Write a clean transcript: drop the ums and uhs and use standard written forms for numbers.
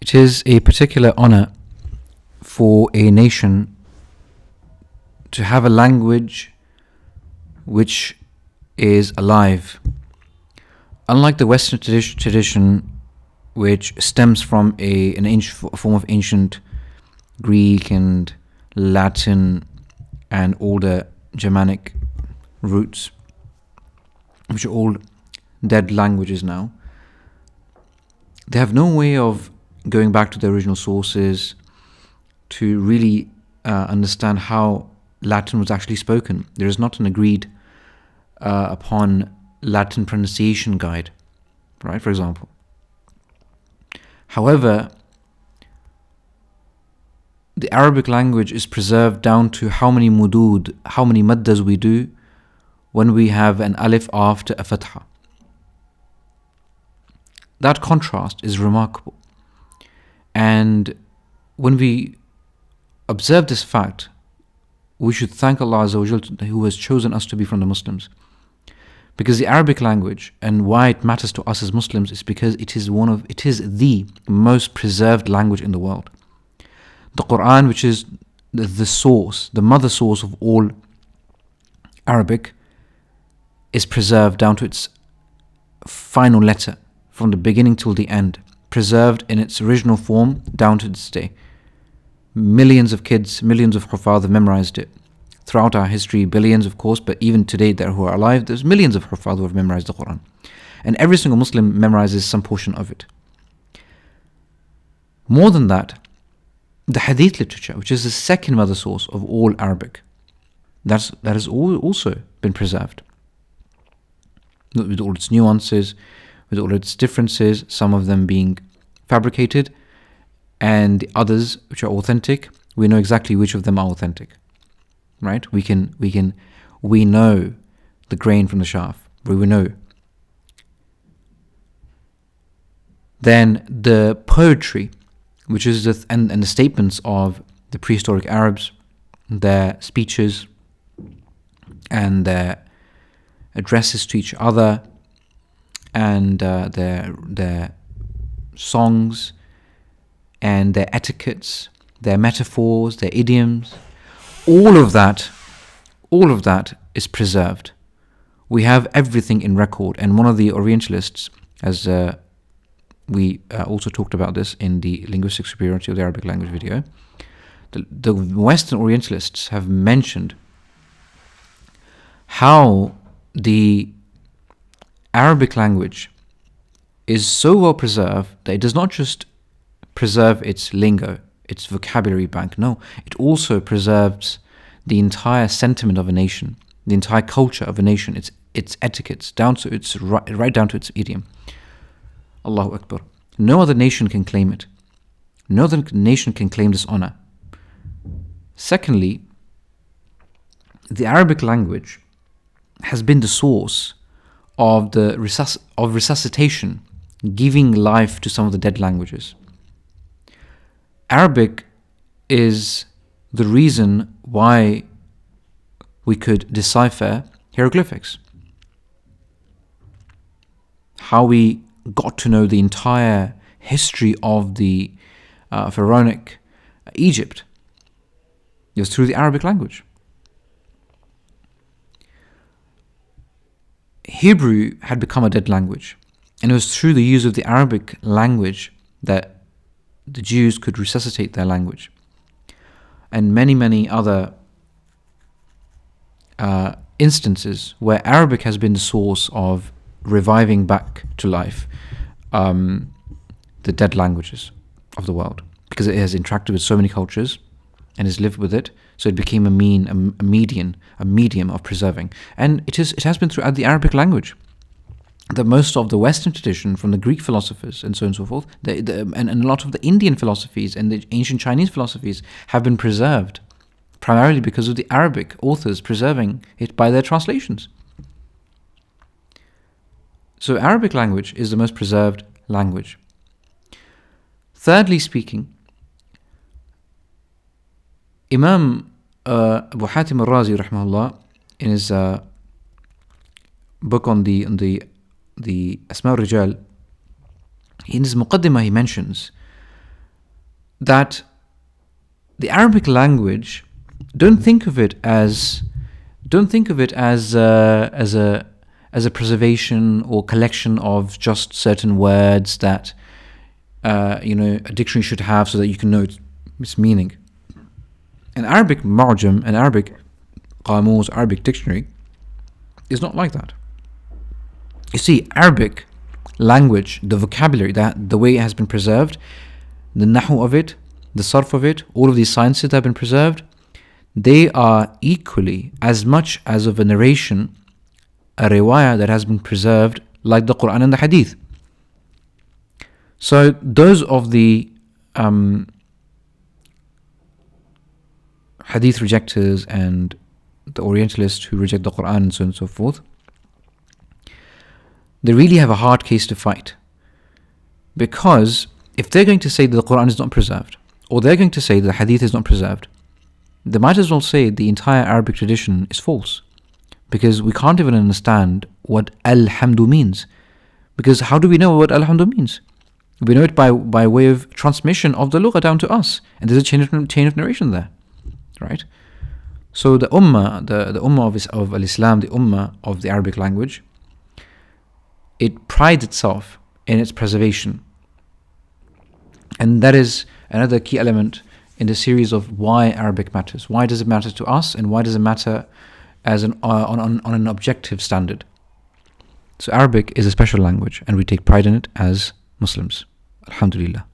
It is a particular honor for a nation to have a language which is alive. Unlike the Western tradition, which stems from an ancient form of ancient Greek and Latin and all the Germanic roots, which are all dead languages now, they have no way of going back to the original sources to really understand how Latin was actually spoken. There is not an agreed upon Latin pronunciation guide, right, for example. However, the Arabic language is preserved down to how many mudud, how many maddas we do when we have an alif after a fatha. That contrast is remarkable. And when we observe this fact, we should thank Allah Azza wa Jal who has chosen us to be from the Muslims. Because the Arabic language, and why it matters to us as Muslims, is because it is the most preserved language in the world. The Quran, which is the source, the mother source of all Arabic, is preserved down to its final letter, from the beginning till the end, preserved in its original form down to this day. Millions of kids, millions of Hufaz have memorized it. Throughout our history, billions of course, but even today there who are alive, there's millions of Hufaz who have memorized the Quran. And every single Muslim memorizes some portion of it. More than that, the Hadith literature, which is the second mother source of all Arabic, that has also been preserved. With all its nuances, with all its differences, some of them being fabricated, and the others which are authentic, we know exactly which of them are authentic. Right? We know the grain from the chaff. We know. Then the poetry, which is and the statements of the prehistoric Arabs, their speeches and their addresses to each other, and their songs and their etiquettes, their metaphors, their idioms, all of that is preserved. We have everything in record. And one of the Orientalists, as we also talked about this in the linguistic superiority of the Arabic language video, the Western Orientalists have mentioned how the Arabic language is so well preserved that it does not just preserve its lingo, its vocabulary bank. No, it also preserves the entire sentiment of a nation, the entire culture of a nation, its etiquettes, right down to its idiom. Allahu Akbar. No other nation can claim it. No other nation can claim this honor. Secondly, the Arabic language has been the source of resuscitation, giving life to some of the dead languages. Arabic is the reason why we could decipher hieroglyphics. How we got to know the entire history of the pharaonic Egypt. It was through the Arabic language. Hebrew had become a dead language, and it was through the use of the Arabic language that the Jews could resuscitate their language. And many other instances where Arabic has been the source of reviving back to life the dead languages of the world, because it has interacted with so many cultures and has lived with it, so it became a medium of preserving. And it has been throughout the Arabic language that most of the Western tradition, from the Greek philosophers and so on and so forth, and a lot of the Indian philosophies and the ancient Chinese philosophies have been preserved, primarily because of the Arabic authors preserving it by their translations. So Arabic language is the most preserved language. Thirdly speaking, Imam Abu Hatim al-Razi rahimahullah, in his book on the Asma al-Rijal, in his Muqaddimah he mentions that the Arabic language, don't think of it as a preservation or collection of just certain words that a dictionary should have so that you can know its meaning. An Arabic marjam, an Arabic qamus, Arabic dictionary is not like that. You see, Arabic language, the vocabulary, that the way it has been preserved, the nahu of it, the sarf of it, all of these sciences that have been preserved, they are equally as much as of a narration, a riwayah that has been preserved, like the Quran and the Hadith. So those of the Hadith rejectors and the Orientalists who reject the Quran and so on and so forth, they really have a hard case to fight. Because if they're going to say that the Quran is not preserved, or they're going to say that the Hadith is not preserved, they might as well say the entire Arabic tradition is false. Because we can't even understand what Alhamdu means. Because how do we know what Alhamdu means? We know it by way of transmission of the Lughah down to us. And there's a chain of narration there. Right? So the Ummah, the Ummah of Al-Islam, the Ummah of the Arabic language, it prides itself in its preservation. And that is another key element in the series of why Arabic matters. Why does it matter to us, and why does it matter as on an objective standard? So Arabic is a special language, and we take pride in it as Muslims. Alhamdulillah.